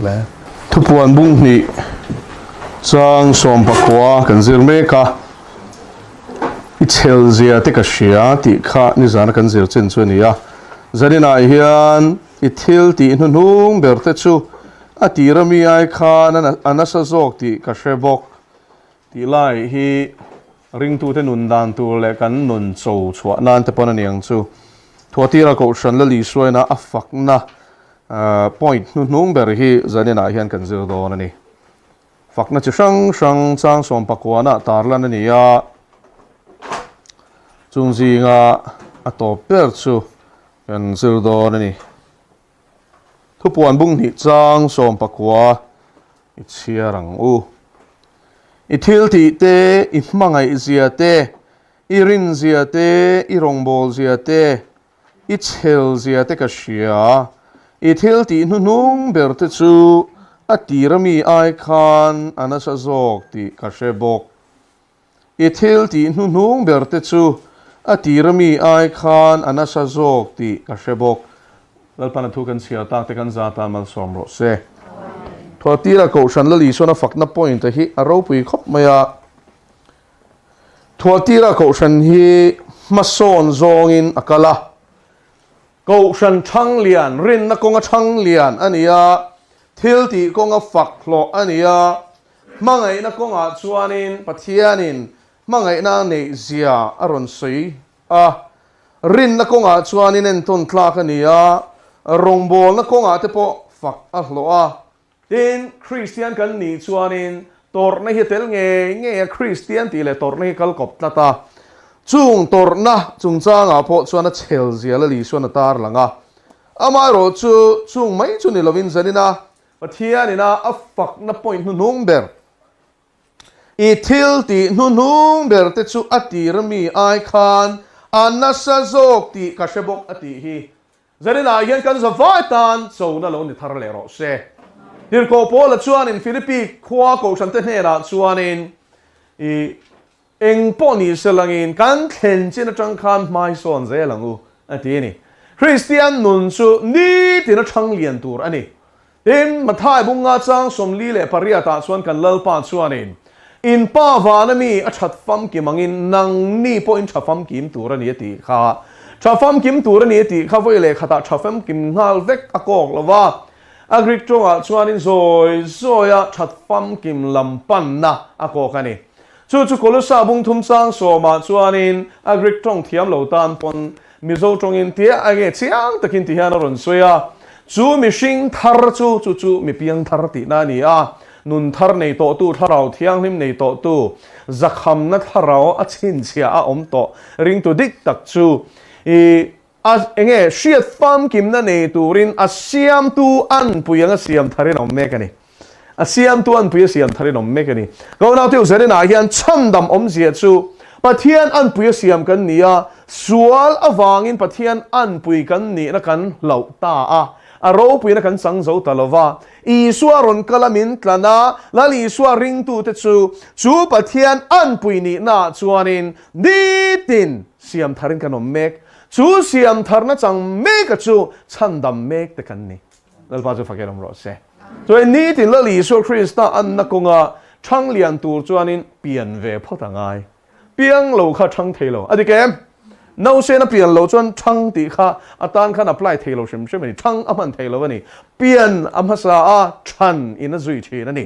le thupuan bung ni chang som pakwa kan zir me ka i chel zia te ka shia ti kha ni zan kan zir chen chu ni ya zanina hian i thil ti hunung berte chu atirami ai khan anasa zok ti ka shebok ti lai hi ringtu te nun dan tu le kan nun chou chua nan te pon aniang chu thuatira ko shan la li suaina afak na point hunung ber hi zanina hian kan zir don ani fakna chi sang sang chang som pakwana tarlan ani ya chungji nga atop per chu kan zir don ani thupuan bung ni chang som pakwa i chia rang u i thil ti te i hmangai zia te i rin zia te i rongbol zia te i chel zia te ka shia i thil ti hunung ber te chu atirami ai khan anasa zok ti ka shebok i thil ti hunung ber te chu atirami ai khan anasa zok ti ka shebok lalpana thu kan sia tak te kan za ta mal som ro se thuatira ko shan la li sona fakna point hi aro pui khop maya thuatira ko shan hi mason zongin akala ko shan thang lian rin na konga thang lian ania thil ti konga faklo ania mangai na konga chuanin pathianin mangai na nei zia aron sui a rin na konga chuanin en ton tlak ania rongbol na konga te po fak a hloa tin Christian kan ni chuanin tor na hi tel nge Christian ti le tor na hi kal kop tlata chung tor na chung changa po chuana chel zia la li suana tar langa amai ro chu chung mai chu ni lovin zanina pathianina a fak na point nu nung ber i thil ti nu nung ber te chu atirami ai khan anasa zok ti ka shebok ati hi zanina hian kan zavai tan chona lo ni thar le ro se dir ko pola chuanin Philippi khwa ko sante hera chuanin i eng poni selangin kan thlen chin atang khan mai son zelangu atini Christian nun chu ni tin athang lian tur ani in mathai bunga chang somli le pariata chuan kan lalpa chuanin in pa vanami a that fam ki mangin nang ni po in thafam kim tur ani ti kha thafam kim tur ani ti kha voi le khata thafam kim ngal vek akok lova agrik tonga chuanin zoya that fam kim lampan na akok ani chu kolosa bung thum chang soma chuanin agrik tong thiam lo tan pon Mizo tongin tia age chiang takin ti hian ron soya chu mi hring thar chu mi piang thar ti na ni a nun thar nei to tu tharau thiang hlim nei to tu zakham na tharau a chin chia a om to ring tu dik tak chu i as enge shiat fam kim na nei turin asiam tu an puyang asiam tharin om me kani asiam tu an puya siam tharin om me kani go na tu zare na hian chamdam om zia chu pathian an puya siam kan nia sual awangin pathian an pui kan ni na kan lo ta a aro pui na kan sang zo talova i suaron kalamin tlana lali suar ring tu te chu pathian an pui ni na chuanin nitin siam tharin kan om mek chu siam tharna chang mek a chu chandam mek te kan ni lalpa chu fakeram ro se so nitin lali suar Krista an na konga thang lian tur chuanin pian ve photangai piang lo kha thang thelo adikem no se na pian lo chuan thang ti kha atan khan apply thelo shim shim ni thang aman thelo ani pian amhasa a than in a zui thi na ni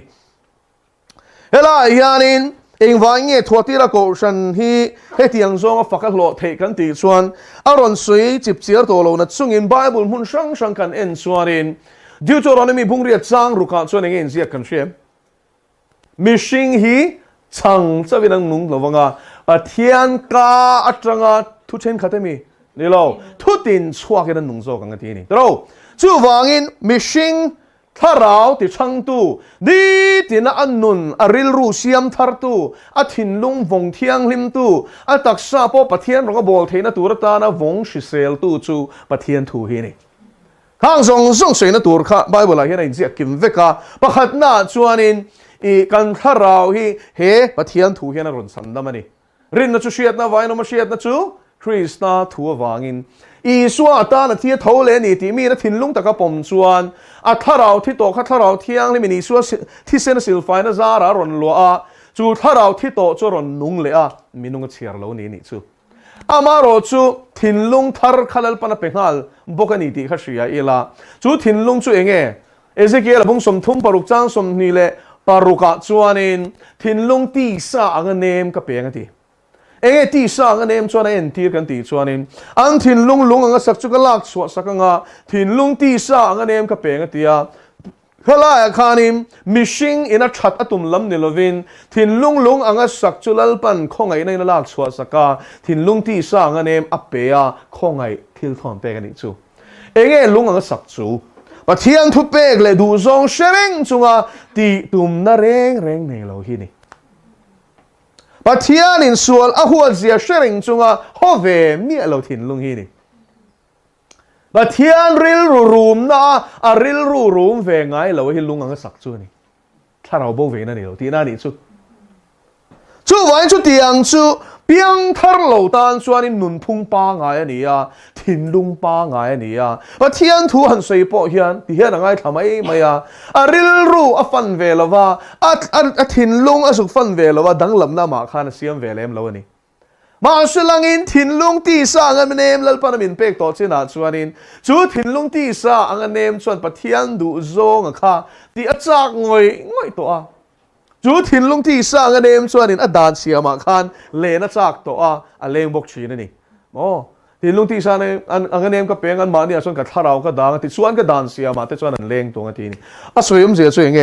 hela hianin eng wange thuatira ko shan hi hetiang zong a fakal lo the kan ti chuan aron sui chip chiar to lo na chungin bible mun sang kan en chuanin Deuteronomy bungria chang ruka chuan eng en zia kan shem mishing hi chang chawinang nung lowanga pathian ka atanga thu chen khatemi ni lo thu tin chuak in nung zo kang ti ni tro chu wangin mishing tharau ti chang tu di tin annun aril ru siam thar tu a thin lung vong thiang hlim tu a taksa po pathian ronga bol theina turata na vong shisel tu chu pathian thu hi ni khang zong sei na tur kha bible a hian in zia kim veka pakhat na chuanin i kan tharau hi he pathian thu hian ron sandamani rin na chu shiat na vai na ma shiat na chu Krista thu wangin อีสัวตานะที่เท่าเลนี่ที่มีนะทิ้นลุงตะกบปมชวนถ้าเราที่โตถ้าเราเที่ยงนี่มีอีสัวที่เซนสิลไฟนะซาระรอนลัวจูถ้าเราที่โตจะรอนนุ่งเลยมีนุ่งเชียร์เรานี่จูมารอจูทิ้นลุงทาร์ขัลปนเป็นฮัลบกันนี่ที่ข้าเชียเอล่าจูทิ้นลุงจูเองเอเซเกลบุ้งสมทุ่มปรุกจังสมนี่เลยปรุกจวนินทิ้นลุงตีสาอังเนมกับเปียงที่ตีสาอังเนมจวนเอ็นทีกันตีจวนินอันทิ้นลุงอังสักจุกลักสวสักงาทิ้นลุงตีสาอังเนมกับเปียงที่ขลายขานิมมิชิงอินัชัดอตุมลำนิลวินทิ้นลุงอังสักจุลปันคงไงในลักสวสักทิ้นลุงตีสาอังเนมอเปียคงไงทิลทอนเปกันนี่จูลุงอังสักจูปะเทียนทุบเปกเลยดูซองเชริงจุงตีตุมน่าเร่งในเราที่นี่ปะเทียนินส่วนหัวเสียเชริงจุงฮอเวมีเราทิ้นลุงที่นี่ปะเทียนริลรูมนะริลรูมเวงไงเราที่ลุงอังสักจูนี่ถ้าเราบอกเวงนั่นเราที่นั่นนี่จูวันจูเตียงจูเปียงทาร์โลตันส่วนนี้นุนพุ่งป้าไงนี่ทิ้นลุงป้าไงนี่ปะเทียนทูหันใส่ปอเฮียนที่เฮียนไงทำไมไม่ริลรูฟันเวลว่าทิ้นลุงสุกฟันเวลว่าดังลำน้ามาขานเสียมเวลมแล้วนี่มาสุลังอินทิ้นลุงตีสาอันเนมลลปนมินเป็กต่อเชนาส่วนนี้จูทิ้นลุงตีสาอันเนมส่วนปะเทียนดูโซงค่ะที่อาจากงอยตัวจูทิ้นลุงที่สร้างเนมส่วนนี้อดานเสียมาคันเลนจากตัวเลงบกชีนี่ทิ้นลุงที่สร้างเนมก็เป็นกันมาเนี่ยส่วนกับท่าเราก็ดังที่ส่วนก็ดานเสียมาแต่ส่วนนั้นเลงตัวที่นี่สวยเสียสวยไง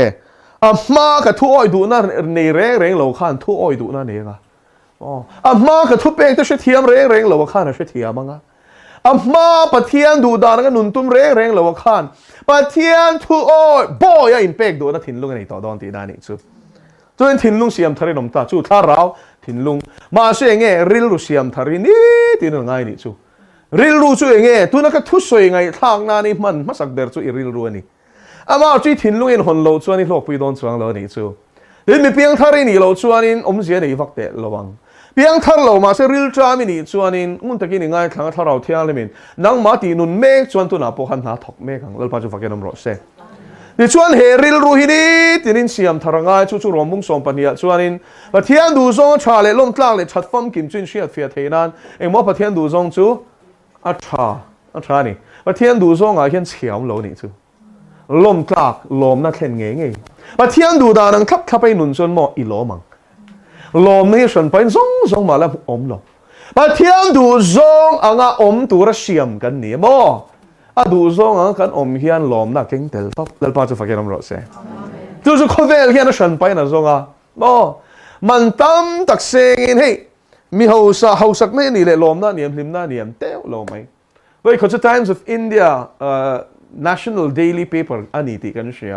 มากับทุกอ้อยดูนั่นในเร่งเราคันทุกอ้อยดูนั่นเองมากับทุกเป็กจะช่วยเทียมเร่งเราคันช่วยเทียมมั้งมาปะเทียนดูดานกันนุนตุ้มเร่งเราคันปะเทียนทุกอ้อยบ่อยอินเป็กดูนั่นทิ้นลุงนี่ต่อดอนตีนั่นนี่สุดจนทิ้นลุงเสียมทารินมตาจูท่าเราทิ้นลุงมาเสียงริลรูเสียมทารินี่ตีนง่ายนี่จูริลรูจูตัวนักทุสวยไงทางนานี่มันมาสักเดือดจูริลรูนี่มาจูทิ้นลุงหนโลจูนี่โลกปีดอนจวงเรานี่จูเดี๋ยวมีเพียงทารินี่เราจูนี่เสียนี่ฟักเตะระวังเพียงทาเรามาเสียริลจามินี่จูนี่มุนตะกี้นี่ง่ายทางท่าเราเที่ยงเลยมินนังมาตีนุนเมฆจวนตัวหน้าปกันหาถกเมฆกันแล้วพาจูฟักเกนมรสเซดิชวนเฮริลรูฮินีตินินเสียมทารง่ายชูรวมมุงสมปัญญาชวนินปะเทียนดูซงชาเลล้มกลางเลยชัดฟัมกิมจุนเชียดเฟียเทนันมอปะเทียนดูซงจูชานี่ปะเทียนดูซงเฮียนเฉียวโลนี่จูล้มกลางล้มน่าเข่งเงี้ยปะเทียนดูดานังทับไปหนุนจนหมออีล้มังล้มนี่ฉันไปซงมาแล้วอมล้มปะเทียนดูซงอมตัวระเสียมกันนี่มอดูซงกันอมเฮียนล้อมนักเก่งเตลท็อปเตลปาจะฟักกันอมรสเซ่จู่ๆเขาเวลเฮียนฉันไปนะซงมันตั้มตักเซงให้มีเฮาสักนี่เลยล้อมหน้าเนียมลิมหน้าเนียมเต้าล้อมไหมเว้ยเขาจะ Times of India National Daily Paper อันนี้ที่กันเชีย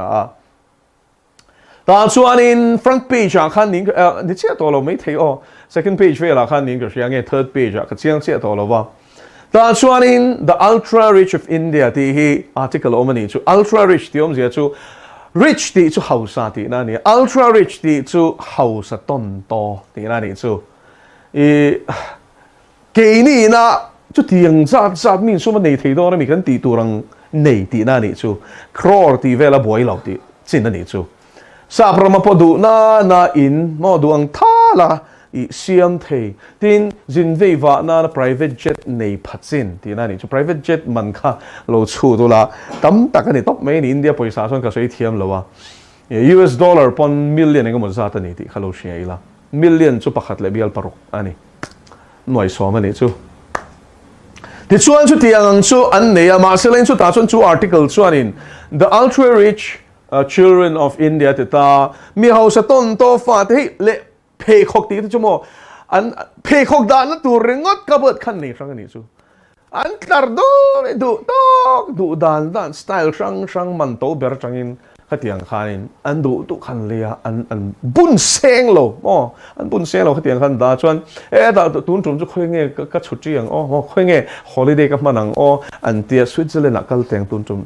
ตอนส่วนนี้ front page คันนี้นี่เชื่อตัวเราไม่ถือsecond page เวลาคันนี้ก็เชียร์ไง third page ก็เชื่อตัวเราว่าตอนส่วนนี้ the ultra rich of India ที่ article ออกมานี่จู่ ultra rich ที่ออกมาจู่ rich ที่จู่ house ที่นั่นนี่ ultra rich ที่จู่ house ต้นโตที่นั่นนี่จู่เกี่ยนี่นะจู่ที่ยังจัดมีส่วนมันในที่ตัวนั้นมีกันที่ตัวรังในที่นั่นนี่จู่ crore ที่เวลาบ่อยเราที่สิ่งนั้นนี่จู่สาพระมาพอดูน่าอินมาดูอังท่าละเสียมเทตินจินเววานา private jet ในพัดสินที่นั่นนี่จู่ private jet มันค่ะเราชูตัวละตั้มตักกันนี่ท็อปไม่ในอินเดียปอยสาส่วนก็ใช้เทียมแล้วว่า US dollar ปอน million เองก็หมดซาตันนี่ที่เขาเราเชียร์ละ million จู่ปักขัดเลยเบียลปารุกอันนี้หน่วยสอมันนี่จู่ที่ส่วนจู่ที่ยังจู่อันนี้มาเสร็จจู่ตาส่วนจู่ article ส่วนนี้ the ultra rich children of India ที่ตามีเฮาสต้นโตฟ้าที่เละเพย์ขกตีที่ชั่วโมงอันเพย์ขกด้านนั้นตัวเริงดกระเบิดขันนี่ครั้งนี้จู่อันตัดดูด้านสไตล์ช่างมันโตเบอร์จังอินขัดยังขันอันดูขันเลียอันบุญเซงโลอันบุญเซงโลขัดยังขันด้าชวนแต่ตุนจุ่มจะคุยเงี้ยก็ชุดจีอย่างคุยเงี้ยฮอลิเดย์กับมันอันเตียสวิตเซอร์แลนด์กัลเตียงตุนจุ่ม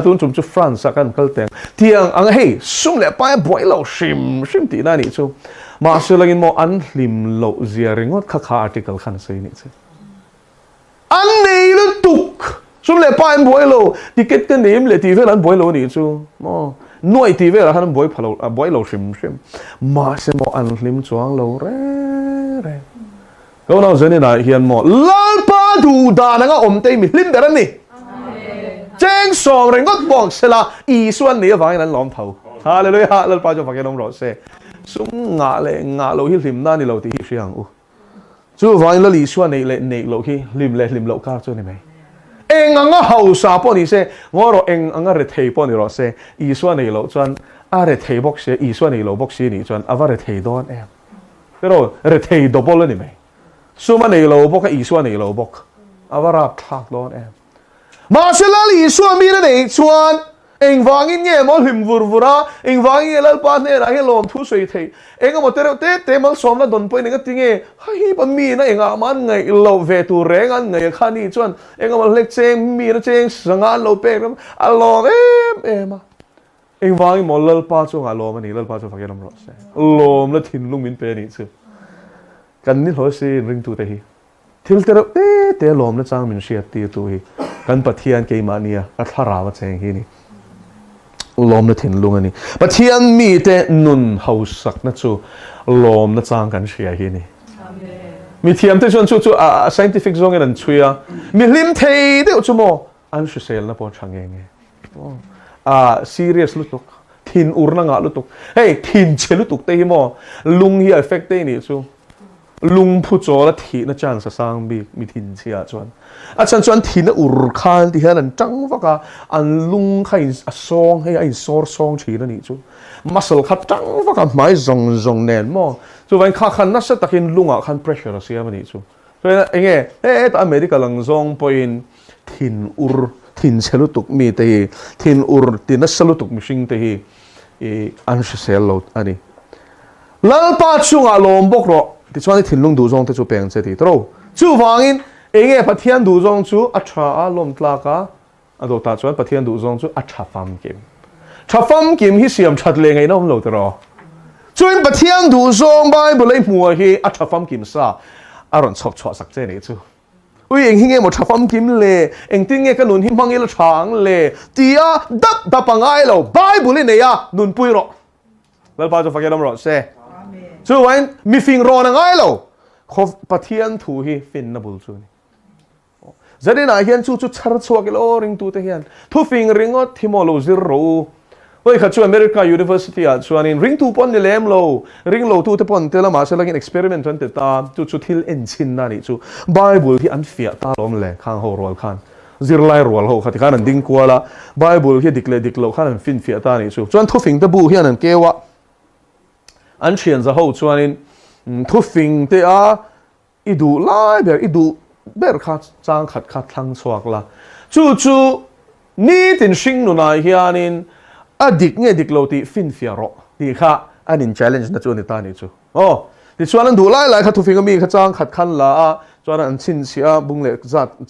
ตุนจุ่มจะฝรั่งเศสกันกัลเตียงเตียงเฮ้ยสุ่มเล็บไปบ่อยเราชิมตีนั่นนี่จู่มาเสร็จแล้วกินอันลิมโลเซียริงว่าข้า article ขันใส่นี่จู่ an nei lu tuk sum le pa an boy lo ticket te nim le ti vel an boy lo ni chu mo noi ti vel han boy phalo boy lo shim ma se mo an lim chuang lo re ko na zeni na hian mo lal pa du da na nga om te mi lim der ni cheng song reng got bong sela i suan ni wa nan lom thau hallelujah lal pa jo fa ke nom ro se sum nga lo hi lim na ni lo ti hi siang u chu vai la li suan nei lo ki lim lo ka chu ni mai eng anga hau sa po ni se ngoro eng anga re thei po ni ro se i suan nei lo chuan a re thei bok se i suan nei lo bok si ni chuan ava re thei don em pero re thei do bol ni mai suma nei lo bok ka i suan nei lo bok ava ra thak don em ma se la li suan mi na nei chuan eng wangin nge mo him vurvura eng wangin lal pa ne ra he lom thu soi thei eng mo te mal som na don poi ne tinge hi ba mi na enga man ngai lo ve tu reng an ngai khani chuan eng mo lek cheng mi na cheng sanga lo pe a lo em eng wangin mo lal pa chu nga lo ma ni lal pa chu fa ke lam ro se lom la thin lung min pe ni chu kan ni ho se ring tu te hi thil te lom na chang min sia ti tu hi kan pathian ke mania a thara wa cheng hi ni lom na thin lung ani pathian mi te nun haus sak na chu lom na chang kan sia hi ni mi thiam te chu a scientific zong an chuya mi lim thei de chu mo an su sel na po chang nge a serious lutuk thin urna nga lutuk hey thin che lutuk te hi mo lung hi effect te ni chu lung phu cho la thi na chan sa sang bi mi thin chia chuan a chuan thin na ur khan ti han an tang waka an lung khai a song hey ai song chi na ni chu muscle kha tang waka mai zong nen mo chu van kha khan na sa takin lunga khan pressure a sia ni chu so enge ta medical lang zong point thin chelutuk mi te thin ur tin na salutuk mishing te hi an sel lo ani lalpa chunga lom bok ro ti chuan thin lung du zong te chu peng che ti tro chu wangin enge pathian du zong chu a tha a lom tlaka ado ta chuan pathian du zong chu a tha fam kim hi siam that le ngai nom lo te ro chuan pathian du zong bible ei hmuh hi a tha fam kim sa aron chok chwa sak che nei chu ui eng hinge mo tha fam kim le eng tinge ka nun hi mangil thang le tia dap pangai lo bible ne ya nun pui ro lal pa cho fa ke nom ro se chu wan mi fing ro na ngai lo khof pathian thu hi fin na bul chu ni zadina hian chu char chuak lo ring tu te hian thu fing ringot thimolo zir ro oi kha chu america university a chuan in ring tu pon ni lem lo ring lo tu te pon te la ma se lagin experiment ton te ta chu thil en chin na ni chu bible hi an fia ta lom le khang ho rol khan zir lai rol ho khati khan an ding kwala bible hi diklo khan an fin fia ta ni chu chuan thu fing te bu hian an kewa an chian za ho chuan in thu fing te a idu ber kha chang khat thlang chuak la chu ni tin sing nu na hian in adik nge diklo ti fin fia ro ti kha an in challenge na chu ni ta ni chu ti chuan an du lai kha thu fing mi kha chang khat khan la a chuan an chin sia bung le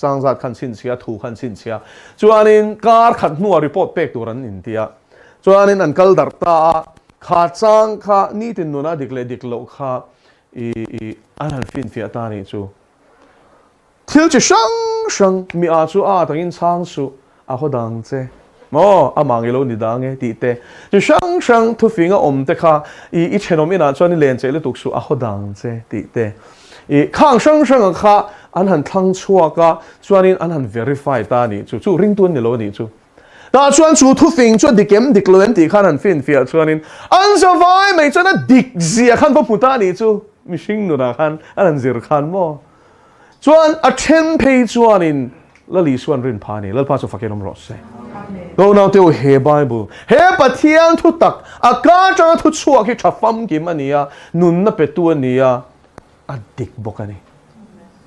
chang zat khan chin sia thu khan chin sia chuan in kar khat nu report pek tur an in tia chuan in an kal dar ta kha chang kha ni tin nu na diklo kha an fin fia ta ni chu thil chi shang mi a chu a tangin chang su a hodang che mo amangilo ni dange ti te chi shang thu finga om te kha I chenom ina chuan len che le tuk su a hodang che ti te khang shang kha an han thlang chua ka chuanin an han verify ta ni chu ring tun ni lo ni chu ta chuan chu thu fing chu dikem dikloem ti khan an fin fia chuanin an survive mai chuan a dik zia khan po puta ni chu mishing nu na khan an zir khan mo chuan a then pei chuanin la li suan rin pha ni lal pa chu fakenom ro se do now te he bible he pathian thutak a ka chang thu chuak hi thafam ki mania nun na petu ania a dik bokani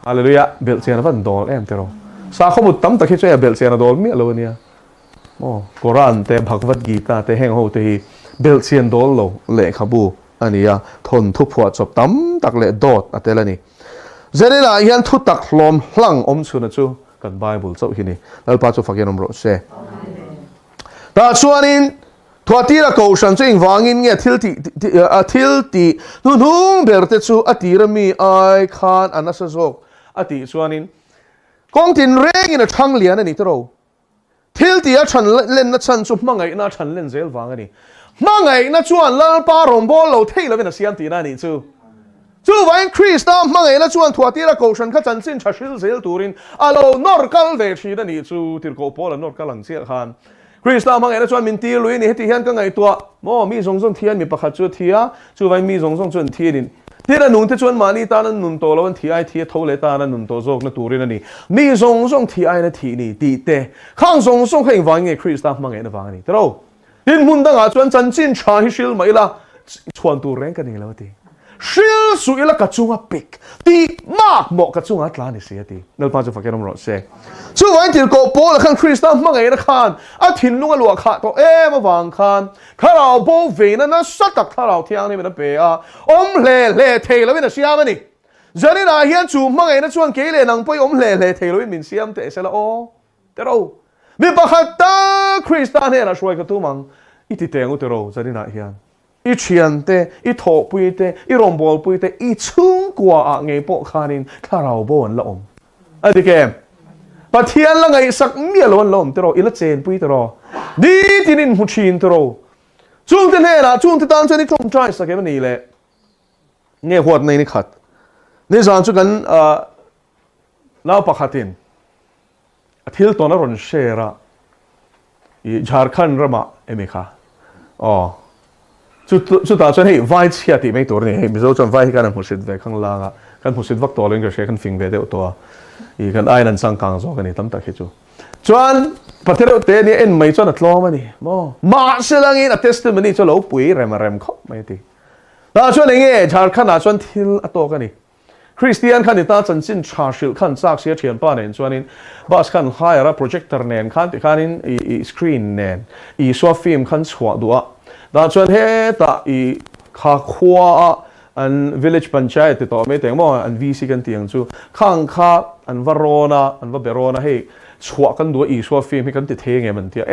hallelujah bel chen van dol em te ro sa khomut tam takhi che bel chen dol mi lo ania Quran te Bhagavad Gita te heng ho te hi bel chen dol lo le khabu ania thon thu phwa chop tam tak le dot atelani zerela hian thu tak hlom hlang om chuna chu kan bible chau hi ni lal pa chu fakenom ro se ta chuanin thuatira ko san ching wangin nge thil ti nung berte chu atira mi ai khan anasa jok ati chuanin con tin reng in a thang lian ani tro thil ti a than len na chan chu mangai na than len zel wang ani mangai na chuan lal pa rom bol lo thei lo na siam ti na ni chu vain Krista mangai na chuan thua ti la ko shan kha chan sin thashil zel turin alo nor kal ve thi na ni chu tir ko pol nor kalang sia khan Krista mangai na chuan min ti lui ni heti hian ka ngai tua mo mi zong zong thian mi pakhat chu thia chu vain mi zong zong chuan thi ni tira nun te chuan mani ta nan nun to lo an thi ai thi thole ta nan nun to zok na turin ani mi zong zong thi ai na thi ni ti te khang zong zong kheng wang nge Krista mangai na wang ani tro in mun da nga chuan chan chin cha hi shil mai la chuan tu reng ka ni lo ti shil su ila ka chunga pik ti mak mo ka chunga tla ni se ti nal pa chu fakerom ro se chu wain til ko pol khan Krista mangai na khan a thin lunga lua kha to ma wang khan kharao bo ve na satak kharao thiang ni na pe a le thei lo na siam ani zani na hian chu mangai na chuan ke le nang poi le thei lo min siam te se la o te ro mi pakhat ta Krista ne na shoi ka tu mang iti te ngu te ro zani na hian I chian te, I thok pui te, I rombol pui te, I chung kwa a ngay po khanin kharao bo an laom. Adi kem. Pathian la ngay sak mia lo an laom te ro, ila chen pui te ro. Di tinin hu chin te ro. Chung te ne la, chung te tan chen I chung chai sa kem ni le. Ngay huat na ni khat. Ni zan chu kan lao pakhatin. Athil to na ron shera. I Jharkhand rama emekha. Oh. Chu ta chuan hei vai chia ti mai tur ni hei Mizo chuan vai kan husit ve khang langa kan husit vak to leng ka kan fing ve deuh to I kan ai nan sang kang zo kan ni tam tak hi chu chuan pathero te ni en mai chuan a tlom ani mo ma selangin a testimony chu lo pui rem khop mai ti ta chuan nge Jharkhand a chuan thil a to ka ni Christian khan ta chan chin chashil khan chak sia thian pa nen chuanin bas khan hire projector nen khan ti khanin I screen nen I so film khan chwa duwa da chuan he ta I kha khwa an village panchayat ti to me teng mo an VC kan tiang chu khang kha an varona an va berona he chwa kan do I so film he kan ti theng em an tia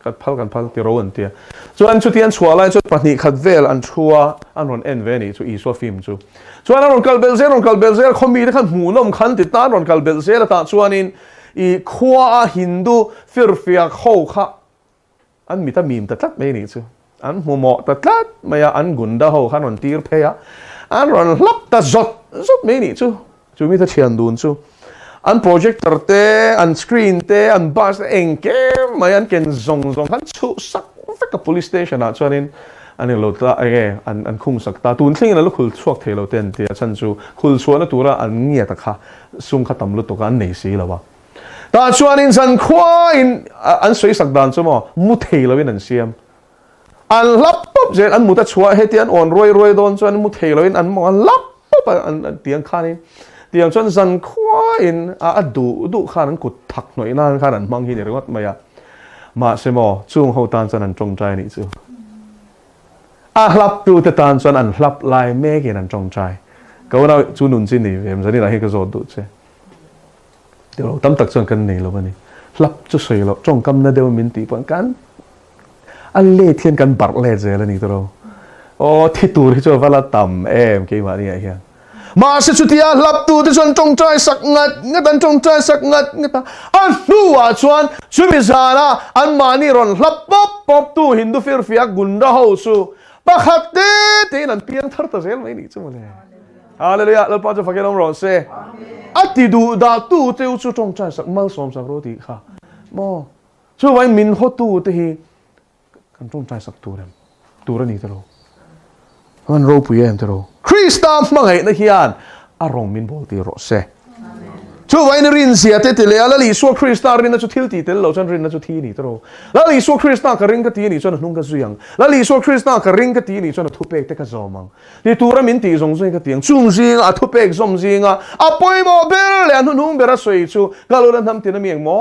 kan phal ti ro an tia chuan chu tian chwa lai chu pahni khat vel an chua an ron en ve ni chu I so film chu chuan an ron kal bel zel khomi te khan mu nom khan ti tan ron kal bel zel ta chuanin I khwa hindu firfiak ho kha an mi ta mim ta tlat me ni chu an mo ta tlat maya an gunda ho khan ron tir pheya an ron lap ta zot me ni chu mi ta thian dun chu an projector te an screen te an bus engke maya an ken zong khan chu sak ka police station a chuanin ani lo ta age an khung sak ta tun thing na lu khul chuak thelo ten ti chan chu khul chuana tura an ngia ta kha sung kha tam lu to kan nei si lawa ta chuanin san khwa in an soi sak dan chu mo mu thelo in an siam an laptop zel an muta chua hetian on roi don chuan mu theloin an mo laptop an tiang khanin tiang chuan zan khwa in a du khan an kut thak noi nan khan an mang hi ni ringot maya ma semo chung ho tan chan an tong trai ni chu a hlap tu te tan chuan an hlap lai me gen an tong trai ko na chu nun chin ni vem zani la hi ka zot du che deu tam tak chuan kan nei lo bani hlap chu soi lo tong kam na deu min ti pon kan an le thian kan bar le zel ani to o thi tur hi chu wala tam em ke ma ni ai hian ma se chutia lap tu te chon tong trai sak ngat an tong trai sak ngat ngata an nuwa chuan chumi zana an mani ron hlap pop tu hindu fir fiak gunda ho su pakhat te nan piang thar ta zel mai ni chu le hallelujah lo pa chu fakelom ro se ati du da tu te chu tong trai sak mal som sak ro ti kha mo chu wai min ho tu te hi kan tong trai sak tur ani te ro an ro pu yem te ro Krista mangai na hian arong min bol ti ro se chu wai na rin sia te le ala li so Krista rin na chu thil ti tel lo chan rin na chu thi ni te ro la li so Krista ka ring ka ti ni chon hnung ka zuyang la li so Krista ka ring ka ti ni chon thu pek te ka zomang ti tura min ti zong zoi ka tiang chung jing a thu pek zom jinga a poi mo ber le hnung bera soi chu galolan tham ti na mieng mo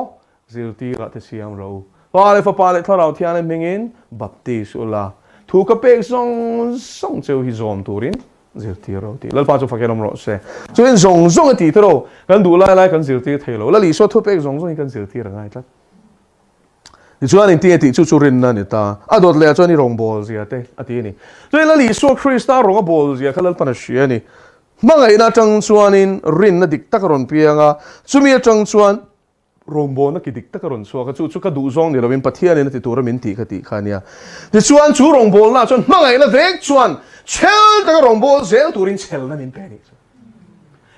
zil ti ra te siam ro pa le tharau thian mingin baptis ula thu ka pek song cheu hi zom turin zil ti ro ti lalpa chu fakelom ro se chu in zong ti tro kan du lai kan zil ti thelo la li so thu pek zong kan zil ti rangai tlat ni chuan in ti chu rin na ni ta adot le chuan ni rong bol zia te ati ni chu la li so Krista ro bol zia khalal pana shia ni mangai na tang chuan in rin na dik takaron pianga chumi tang chuan rombo na kidik takaron chuaka chu ka du zong ni lovin pathian in ti tura min ti khati khania ti chuan chu rombo na chuan mangai na vek chuan chel taka rombo zel turin chel na min pe ni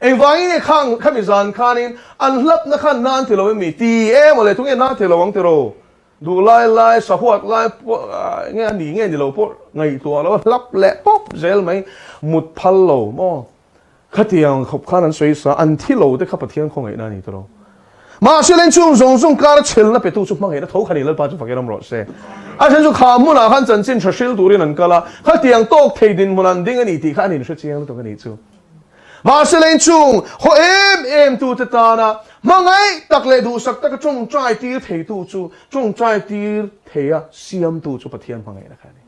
eng wangi ni khang khamizan khanin an hlap na khan nan ti lovin mi ti mole tung na ti lowang ti ro du lai support lai nghe ni lo po ngai tua lo lap le pop zel mai mut phal lo mo khatiang khop khan an soi sa an thi lo de kha pathian khong ai na ni to mà sẽ lên chung dùng dùng cả chel na petu chụp mang hệ nó thấu khani lên ba chụp phải làm rõ se anh xem chụp khám muốn là khăn chân chân cho shil turi năn cả là khát tiếng tốt thấy din muốn ăn đinh anh đi khát anh sẽ chiang nó cái chú mà sẽ lên chung ho em tu te ta na mang ấy đặc lệ đủ sắc tất cả chung trai tir thấy tu chú chung trai tir thấy à siam tu chụp pathian mang hệ nó khani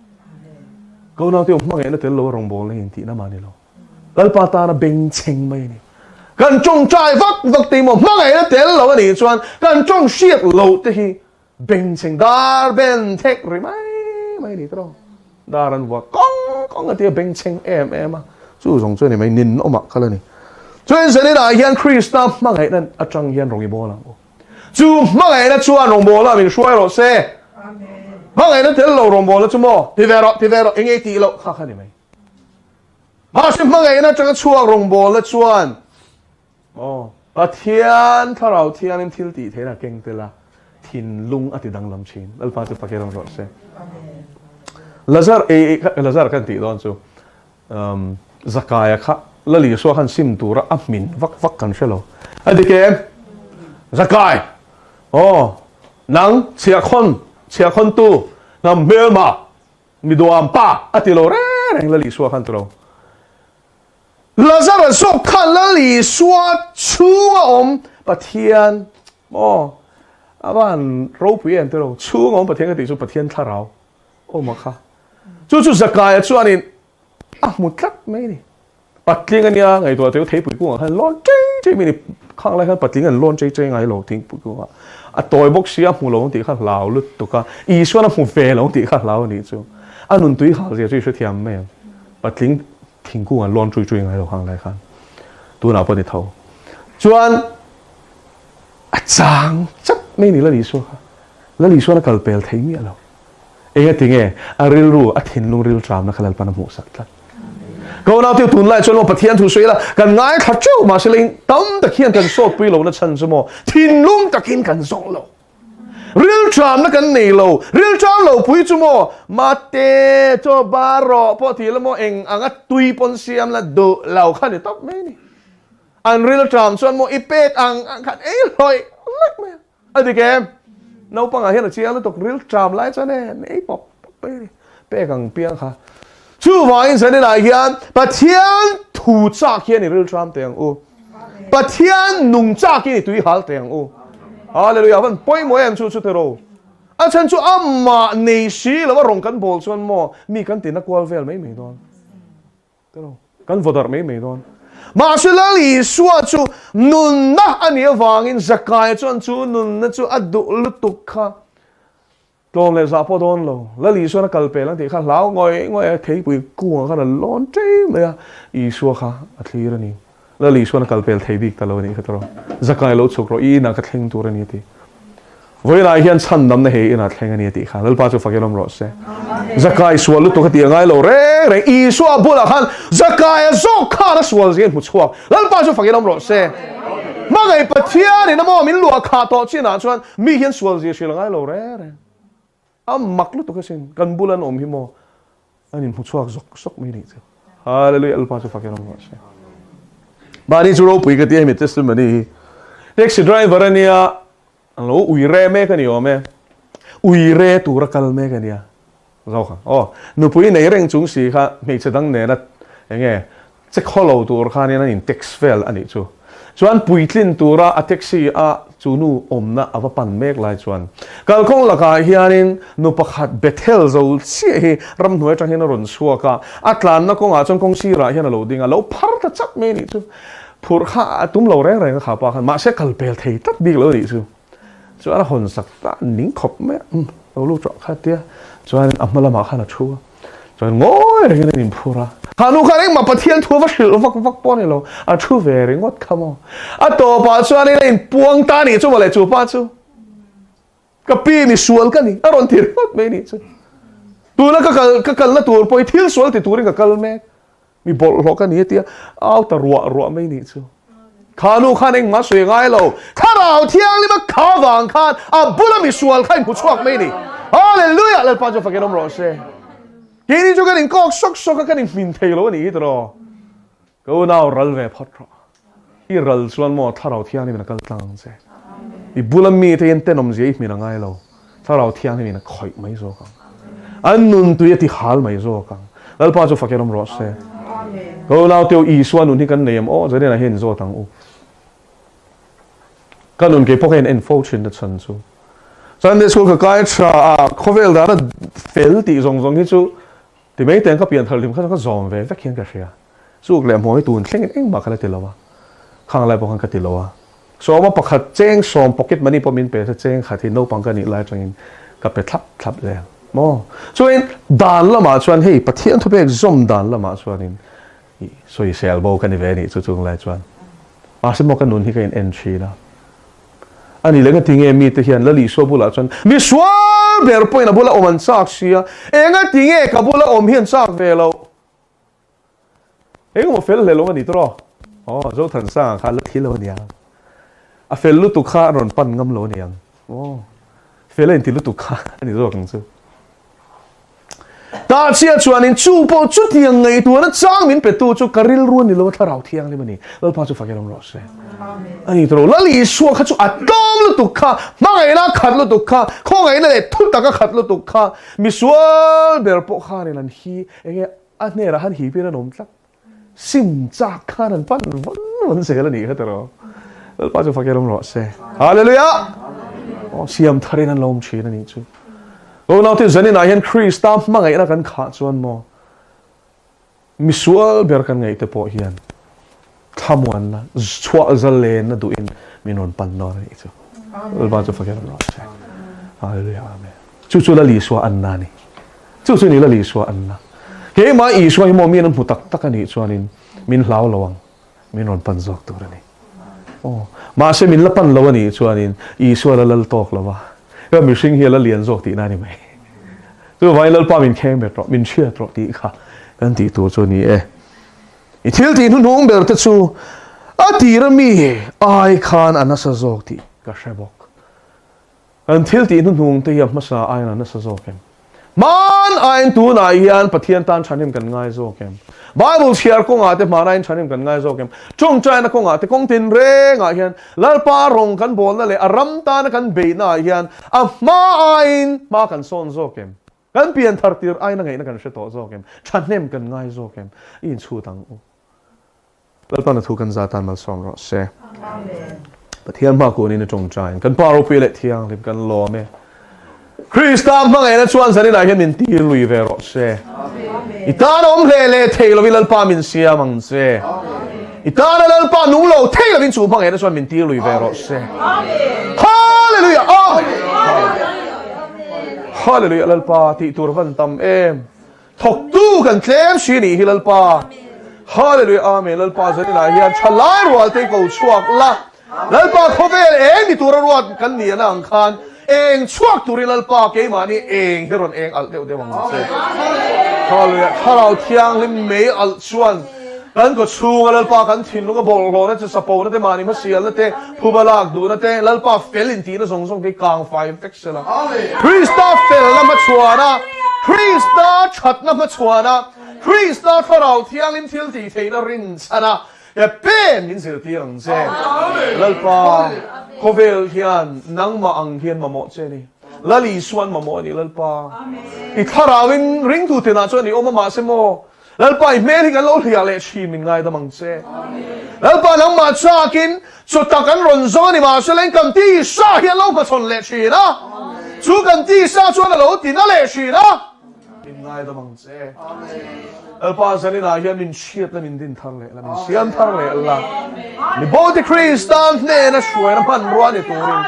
câu nào tiêu mang hệ nó tên lâu rong bol lên thì nó mà đi lâu lên ba ta nó beng cheng mai này gần trong trai vắt tìm một mắc ấy nó tiền lâu cái gì chuan gần trong shit lâu thì bình chỉnh đa bên thét rồi mấy đi thôi đa lần vợ con cái tiền bình chỉnh em à chú dùng cho này mấy nín nó mặc cái này cho nên giờ này là hiện Christa mắc ấy nên ở trong hiện容易波啦chú mắc ấy nó chuan 容易波啦mình xoay rồi xe mắc ấy nó tiền lâu 容易波啦chú mò thì về rồi anh ấy tí lâu khác này mấy mà xem mắc ấy nó trong cái chuan 容易波啦 chuan Pathian tharau thian in thil ti thena keng tela thin lung ati dang lam chin alfa chu pakeram ro se lazar kan ti don chu zakaya kha lali so han sim tura amin vak kan shelo adike zakai nang chia khon tu nam melma midoam pa ati lo re reng lali so han tro Lazar so khan la li suwa chunga pathian aban ro puyen tero chunga pathian ka ti chu pathian tharau ma kha chu zakaya chuan in mut khat mai ni patling ania ngai to teu thei pui ku han lon chei mi ni khang lai khan patling an lon chei ngai lo ting pui ku toy box sia mu lo ti kha lao lut to ka I suan mu fe lo ti kha lao ni chu anun tui khal je chu thiam me patling thing ku an lon chui ngai lo khang lai khan tu na pa ni thau chuan chang chap mai ni la li so na kal pel thei mi alo e tinge a ril ru a thin lung ril tram na khalal pa na mu sak tlat ko na tiêu tun lai chuan pathian thu sui la kan ngai kha cheu ma selin tam ta khian kan so pui lo na chan mo thin lung takin kan zong lo ril tram na kan nei lo ril tram lo pui chu mo ma te cho baro po ti lo mo eng anga tui pon siam la do lau khan ni top me ni an ril tram chuan mo ipet ang khat e loi lek me adi kem no pa nga hian chiang la tok ril tram lai chuan e pop pe kang piang kha chu wain sa ni la hian pathian thu cha khian ni ril tram teng u pathian nung cha ki ni tui hal teng u Hallelujah van poi mo em chu tero a chan chu amma nei shi lo wa rong kan bol chuan mo mi kan tin na kwal vel mai don tero kan vodar mai don ma shilali suwa chu nun na ani wangin zakai chuan chu nun na chu adu lutuk kha tom le za po don lo lali suwa na kalpe lang ti kha lao ngoi thei pui ku kha na lon chei me I suwa kha athlir ani lali suwa na kalpel thei bik talo ni khatro zakai lo chokro I na ka thleng tur ani ti voi la hian chan dam na he ina thleng ani ti kha lal pa chu fakelom ro se zakai suwa lu to ka ti ngai lo re I suwa bula khan zakai zo kha na suwa zen mu chhuak lal pa chu fakelom ro se ma ngai pathian ni na mo min lua kha to china chuan mi hian suwa zi shil ngai lo re mak lu to ka sin kan bulan hi mo ani mu chhuak sok mi ni chu hallelujah lal pa chu fakelom ro se Bani chu ro pui ka ti mi testimony taxi driver ania lo uire me ka ni ome uire tu ra kal me ka nia zo kha nu pui nei reng chung si kha me chadang ne na nge che kholo tur kha ni na in tax fel ani chu chuan pui tlin tura a taxi a chunu omna ava pan mek lai chuan kal khong la ka hianin nu pakhat bethel zo chi ram hnuai tang hin ron suaka atlan na kong a chong kong si ra hian lo ding a lo phar ta chap me ni chu phur kha tum lo reng kha pa khan ma se kal pel thei tat big lo ni chu chuan hon sak ta ning khop me lo lu tro kha tia chuan amala ma kha na chu chuan ngoi reng ni phura hanu kharing ma pathian thu va shil vak pon lo a thu ve ring wat khamo a to pa chuan in puang ta ni chu le chu pa chu ka pi mi sual ka ni a ron thir pot me ni chu tu na ka kal na tur poi thil sual ti turing ka kal me mi bol lo ka ni tia au ta ruwa me ni chu khanu khaning ma sui ngai lo tharau thiang li ma kha wang khan a bula mi sual khan ku chuak me ni hallelujah le pa jo fakenom ro se kini jo kaning kok sok kaning min thei lo ni tro ko nau ral ve phot ro I ral chuan mo tharau thiang ni na kal tlang se I bula mi te en tenom je mi na ngai lo tharau thiang ni na khoi mai zo ka an nun tu yati hal mai zo ka lal pa jo fakenom ro se ko nau teu I suan nun hi kan nem o je na hen zo tang u kanun ke pokhen en fo chin da chan chu Sunday school ka kai tra khovel da fel ti zong hi chu ti mai ten ka pian thal lim kha ka zom ve va khian ka ria chu le moi tun thleng eng ma khala ti lawa khang lai pokhan ka ti lawa so ma pakhat cheng som pocket money po min pe sa cheng kha thi no pang ka ni lai changin ka pe thap le mo so in dan la ma chuan hei pathian thu bek zom dan la ma chuan in so I sel bo ka ni ve ni chu chung lai chuan a se mo ka nun hi ka in entry la ani lenga tinge mi te hian lali so bula chuan mi swal ber point na bula oman sak sia enga tinge ka bula om hian sak ve lo eng mo fel le lo ni tro Zothansanga kha la thil lo nia a fel lu tu kha ron pan ngam lo niang fel en ti lu tu kha ani zo kang chu ta chia chuan in chu po chu tiang ngai tu na chang min pe tu chu karil ruan ni lo tharau thiang le mani lal pa chu fakelom ro se ani tro lali so kha chu atom lu tu kha ma ngai la khat lu tu kha kho ngai na le thu ta ka khat lu tu kha mi sual ber po kha ni lan hi enge a ne ra han hi pe na nom tlak sim cha kha nan pan von se la ni kha tro lal pa chu fakelom ro se hallelujah siam thare nan lom chi na ni chu now te zani na hian Krista mangai na kan kha chuan mo misual ber kan ngai te po hian thamuan na chwa zal le na du in minon pan no ni chu ba chu fakir no hallelujah amen chu la li swa an na ni chu ni la li swa an na ke ma I swa hi mo mi nan mutak tak ani chuan in min hlau lawang minon pan zok tu ni ma se min la pan law ni chuan in I swa la lal tok lawaก็มีสิ่งที่เราเรียนจบที่นั่นนี่ไหมตัวไว้เราป้ามินแข็งแบบมินเชื่อตรอกที่ค่ะกันที่ตัวตัวนี้อีที่ที่นุ่งแบบที่ชูอาทิรมีไอคานอันนั้นสะจกที่ก็ใช่บอกกันที่ที่นุ่งที่ยับมาสาไอนั้นสะจกเองมันไอตัวนายยันปะเทียนตันฉันเห็นกันง่ายจกเองBible share ko nga te marain chanim kan ngai zo kem chung chai na ko nga te kong tin re nga hian lal pa rong kan bol na le aram ta na kan be na hian a ma ain ma kan son zo kem kan pian thar tir ai na ngai na kan she to zo kem chanem kan ngai zo kem in chu tang u lal pa na thu kan za tan mal som ro se amen pathian ma ko ni na chung chai kan pa ro pe le thiang lim kan lo me Krista mangai na chuan sani na hian min ti lui ve ro se Itana om le thei lo vilal pa min sia mang se Itana lal pa nung lo thei lo vin chu mang e na chuan min ti lui ve ro se hallelujah hallelujah lal pa ti tur van tam em thok tu kan tlem si ni hi lal pa hallelujah amen lal pa zani na hian chalai rual te ko chuak la lal pa khovel eng ni tur ruat kan ni na ang khan eng chuak turin lal pa ke ma ni eng heron eng al de mang se hallelujah tharau thiang lim me al chuan kan ko chung lal pa kan thin lu ka bol lo na cha sapo na te mani ma sial na te phubalak du na te lal pa fel in ti na song ke kang five texela Krista fel la ma chuana Krista chat na ma chuana Krista tharau thiang lim thil ti thei na rin chana ya pen in sil ti ang se lal pa khovel hian nang ma ang hian ma mo che ni lali suan ma mo ni lal pa I tharawin ringtu te na chuan ni oma ma se mo lal pa I mel hi kan lo hlia le chi min ngai da mang che lal pa nang ma chakin chu takan ron zo ni ma se len kam ti sa hian lo pa chon le chi na chu kan ti sa chuan lo ti na le chi na min ngai da mang che lal pa zani na hian min chiat la min din thar le la min siam thar le la ni bo ti Krista ne na shwe na pan ruan ni turin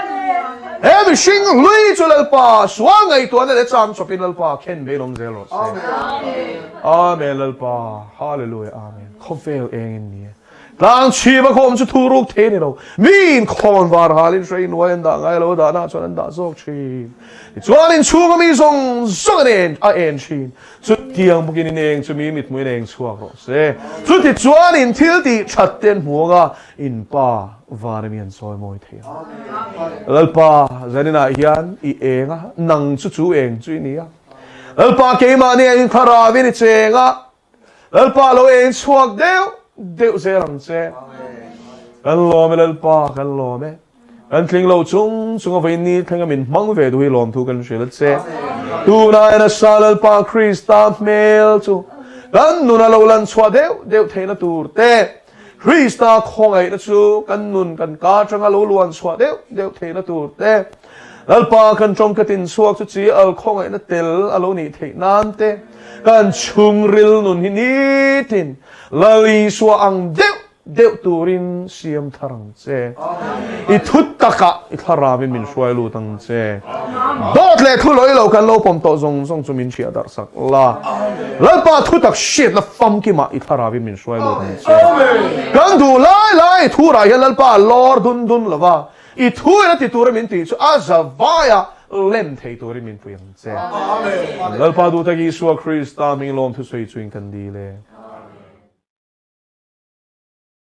everything lui chu lalpa suang ngai to na le cham chopin lalpa khen be long zelo amen lalpa hallelujah amen khofel eng in ni lang chi ba khom chu thuruk the ni lo min khon war halin train wa da ngai lo da na chuan da zok chi chuan in chung mi zong zong nen a en chin chu tiang bukin in eng chu mi mit mui eng chuak ro se chu ti chuan in thil ti that ten muanga in pa var mi an soi moi the lalpa zanina hian I enga nang chu chu eng chu ni a lalpa ke ma ne in khara vi ni chenga lalpa lo eng chuak deu se rang se kan lo me lalpa kan lo me kan tling lo chung vai ni thang min mang ve du hi lom thu kan shel se tu na na sal pa Krista mel chu kan nu na lo lan chwa deu theina tur te Krista khong ai na chu kan nun kan ka changa lo luan chwa deu theina tur te lalpa kan chom katin suak chu chi al khong ai na tel alo ni thei nan te kan chung ril nun hi ni tin lali suwa ang deu turin siam tharang che I thut taka I tharami min suai lu tang che dot le thu loi lo kan lo pom to zong chu min chia dar sak la lalpa thutak shit la fam ki ma I tharami min suai lu tang che kan du lai thu ra ya lalpa lor dun lava I thu na ti tur min ti chu azavaya lem thei turin min tu yang che lalpa du ta gi suwa Krista min lom thu sui chuing kan di le